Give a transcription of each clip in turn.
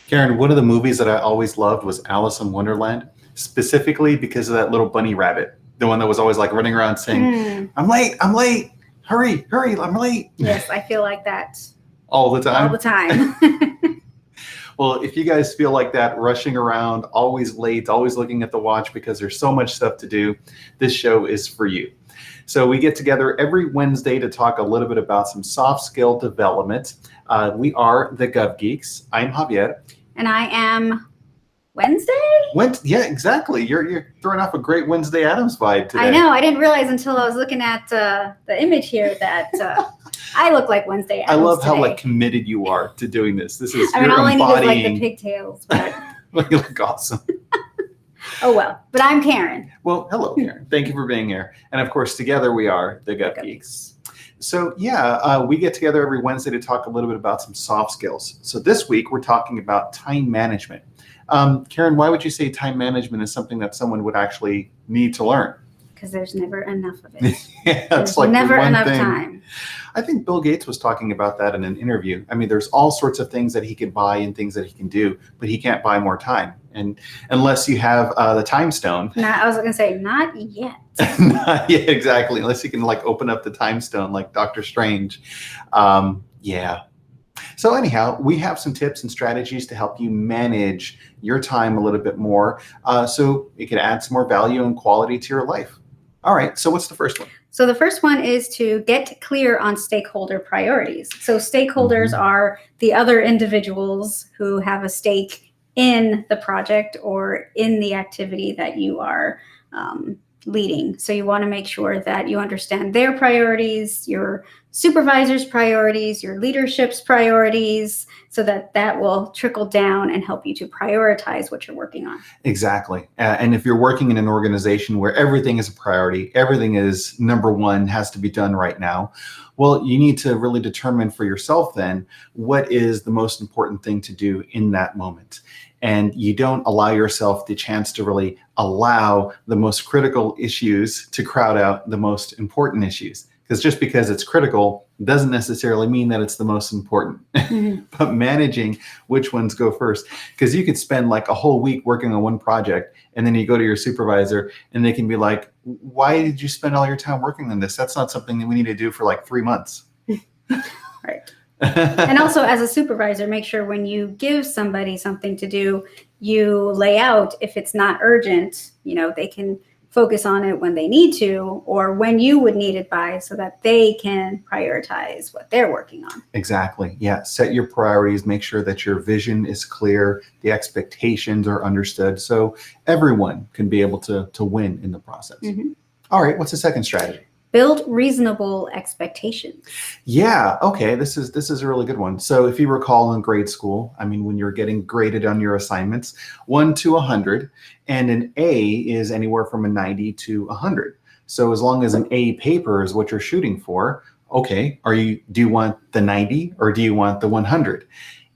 Karen, one of the movies that I always loved was Alice in Wonderland, specifically because of that little bunny rabbit, the one that was always like running around saying, I'm late, hurry, I'm late. Yes, I feel like that all the time. All the time. Well, if you guys feel like that, rushing around, always late, always looking at the watch because there's so much stuff to do, this show is for you. So we get together every Wednesday to talk a little bit about some soft skill development. We are the Gov Geeks. I'm Javier. And I am Wednesday? Yeah, exactly. You're throwing off a great Wednesday Addams vibe today. I know. I didn't realize until I was looking at the image here that I look like Wednesday Addams. I love how today. committed you are to doing this. This is I mean, all I need is like the pigtails. But... you look awesome. Oh, well. But I'm Karen. Well, hello, Karen. Thank you for being here. And of course, together we are the Gov Geeks. So we get together every Wednesday to talk a little bit about some soft skills. So this week we're talking about time management. Karen, why would you say time management is something that someone would actually need to learn? Because there's never enough of it. Yeah, there's like never enough time. I think Bill Gates was talking about that in an interview. I mean, there's all sorts of things that he can buy and things that he can do, but he can't buy more time. And unless you have the time stone. I was going to say, not yet. Not yet, exactly. Unless you can open up the time stone like Dr. Strange. Yeah. So anyhow, we have some tips and strategies to help you manage your time a little bit more so it can add some more value and quality to your life. All right. So what's the first one? So the first one is to get clear on stakeholder priorities. So stakeholders are the other individuals who have a stake in the project or in the activity that you are leading. So you want to make sure that you understand their priorities, your supervisor's priorities, your leadership's priorities, so that will trickle down and help you to prioritize what you're working on. Exactly. And if you're working in an organization where everything is a priority, everything is number one, has to be done right now, well, you need to really determine for yourself then what is the most important thing to do in that moment. And you don't allow yourself the chance to really allow the most critical issues to crowd out the most important issues. Because just because it's critical doesn't necessarily mean that it's the most important. But managing which ones go first. Because you could spend a whole week working on one project, and then you go to your supervisor and they can be like, why did you spend all your time working on this? That's not something that we need to do for 3 months. Right. And also, as a supervisor, make sure when you give somebody something to do, you lay out, if it's not urgent, they can focus on it when they need to, or when you would need it by, so that they can prioritize what they're working on. Exactly. Yeah. Set your priorities, make sure that your vision is clear, the expectations are understood, so everyone can be able to win in the process. All right. What's the second strategy? Build reasonable expectations. Yeah. Okay. This is a really good one. So if you recall in grade school, I mean, when you're getting graded on your assignments, 1 to 100, and an A is anywhere from a 90 to 100. So as long as an A paper is what you're shooting for, okay, do you want the 90 or do you want the 100?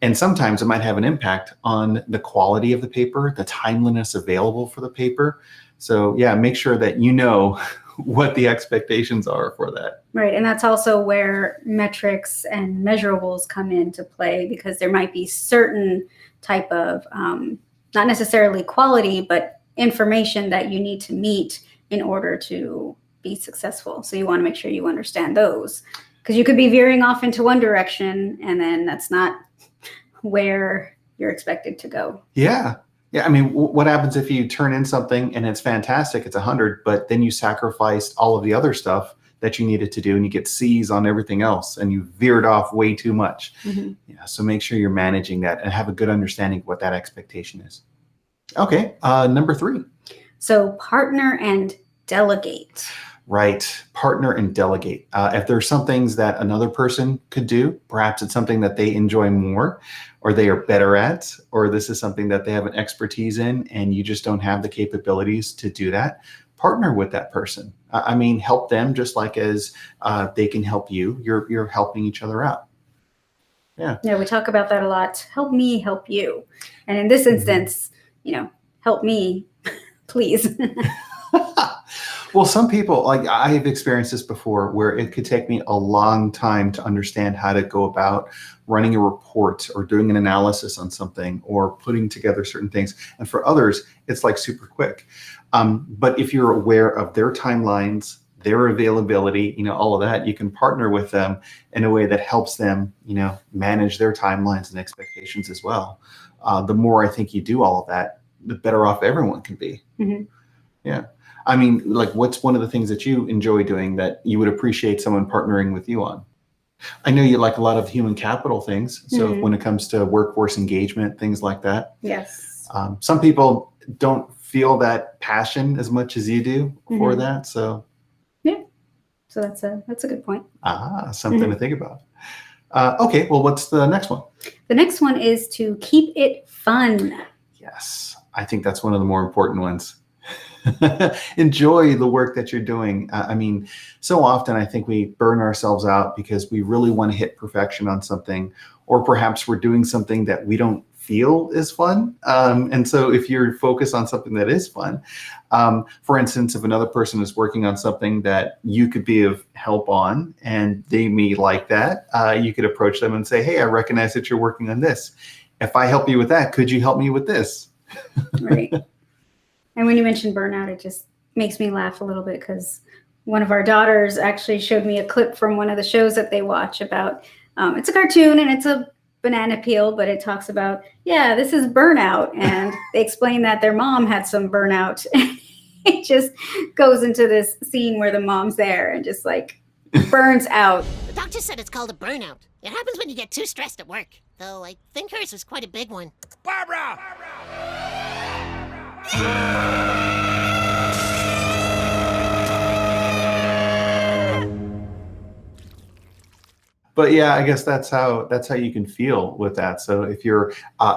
And sometimes it might have an impact on the quality of the paper, the timeliness available for the paper. So yeah, make sure that you know what the expectations are for that. Right. And that's also where metrics and measurables come into play, because there might be certain type of, not necessarily quality, but information that you need to meet in order to be successful. So you want to make sure you understand those, because you could be veering off into one direction and then that's not where you're expected to go. Yeah. Yeah, I mean, what happens if you turn in something and it's fantastic, it's 100, but then you sacrificed all of the other stuff that you needed to do and you get C's on everything else and you veered off way too much. Yeah, so make sure you're managing that and have a good understanding of what that expectation is. Okay, number 3. So partner and delegate. Right, partner and delegate. If there's some things that another person could do, perhaps it's something that they enjoy more or they are better at, or this is something that they have an expertise in and you just don't have the capabilities to do that, partner with that person. I mean, help them just like as they can help you. You're helping each other out. Yeah. Yeah, we talk about that a lot. Help me help you. And in this instance, help me, please. Well, some people, like I've experienced this before, where it could take me a long time to understand how to go about running a report or doing an analysis on something or putting together certain things. And for others, it's like super quick. But if you're aware of their timelines, their availability, all of that, you can partner with them in a way that helps them, manage their timelines and expectations as well. The more I think you do all of that, the better off everyone can be. Mm-hmm. Yeah. I mean, like, what's one of the things that you enjoy doing that you would appreciate someone partnering with you on? I know you like a lot of human capital things. So when it comes to workforce engagement, things like that. Yes. Some people don't feel that passion as much as you do for that. So yeah. So that's a good point. Something to think about. Okay. Well, what's the next one? The next one is to keep it fun. Yes. I think that's one of the more important ones. Enjoy the work that you're doing. I mean, so often I think we burn ourselves out because we really want to hit perfection on something, or perhaps we're doing something that we don't feel is fun. And so if you're focused on something that is fun, for instance, if another person is working on something that you could be of help on and they may like that, you could approach them and say, hey, I recognize that you're working on this. If I help you with that, could you help me with this? Right. And when you mentioned burnout, it just makes me laugh a little bit because one of our daughters actually showed me a clip from one of the shows that they watch about, it's a cartoon and it's a banana peel, but it talks about, this is burnout. And they explain that their mom had some burnout. It just goes into this scene where the mom's there and just like burns out. The doctor said it's called a burnout. It happens when you get too stressed at work. Though I think hers was quite a big one. Barbara! But yeah, I guess that's how you can feel with that. So if you're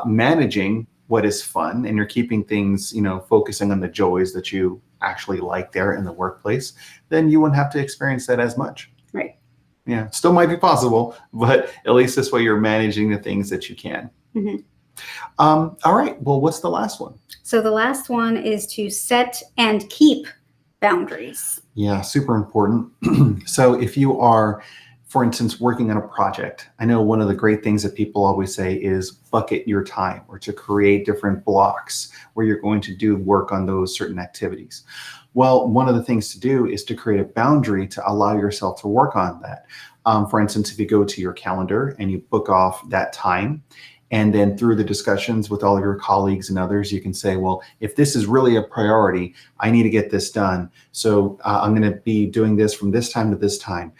managing what is fun and you're keeping things, focusing on the joys that you actually like there in the workplace, then you wouldn't have to experience that as much. Right. Yeah, still might be possible, but at least this way you're managing the things that you can. All right. Well, what's the last one? So the last one is to set and keep boundaries. Yeah, super important. So if you are, for instance, working on a project, I know one of the great things that people always say is bucket your time, or to create different blocks where you're going to do work on those certain activities. Well, one of the things to do is to create a boundary to allow yourself to work on that. For instance, if you go to your calendar and you book off that time, and then through the discussions with all of your colleagues and others, you can say, well, if this is really a priority, I need to get this done. So I'm going to be doing this from this time to this time.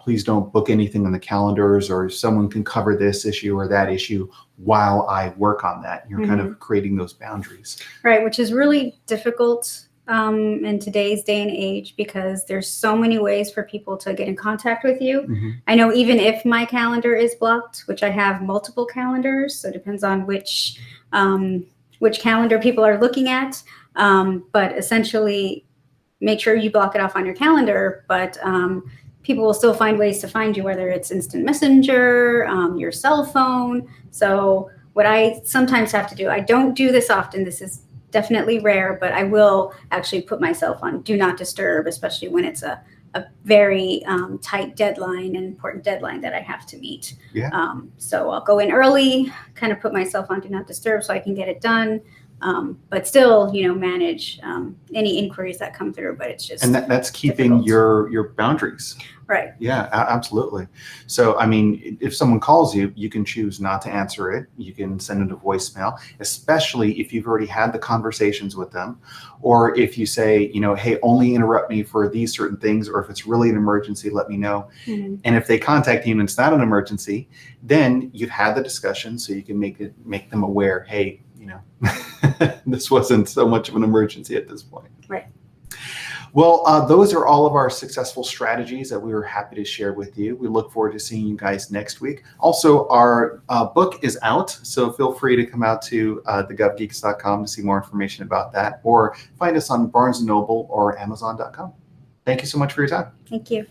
Please don't book anything on the calendars, or someone can cover this issue or that issue while I work on that. You're kind of creating those boundaries. Right, which is really difficult in today's day and age because there's so many ways for people to get in contact with you. I know even if my calendar is blocked, which I have multiple calendars, so it depends on which calendar people are looking at. But essentially, make sure you block it off on your calendar. But people will still find ways to find you, whether it's instant messenger, your cell phone. So what I sometimes have to do, I don't do this often. This is definitely rare, but I will actually put myself on do not disturb, especially when it's a very tight deadline, an important deadline that I have to meet. So I'll go in early, kind of put myself on do not disturb so I can get it done. But still, manage any inquiries that come through. But it's just that's keeping your boundaries. Right. Yeah, absolutely. So, I mean, if someone calls you, you can choose not to answer it. You can send it a voicemail, especially if you've already had the conversations with them, or if you say, hey, only interrupt me for these certain things, or if it's really an emergency, let me know. And if they contact you and it's not an emergency, then you've had the discussion, so you can make them aware, hey, this wasn't so much of an emergency at this point. Right. Well, those are all of our successful strategies that we were happy to share with you. We look forward to seeing you guys next week. Also, our book is out, so feel free to come out to thegovgeeks.com to see more information about that, or find us on Barnes & Noble or Amazon.com. Thank you so much for your time. Thank you.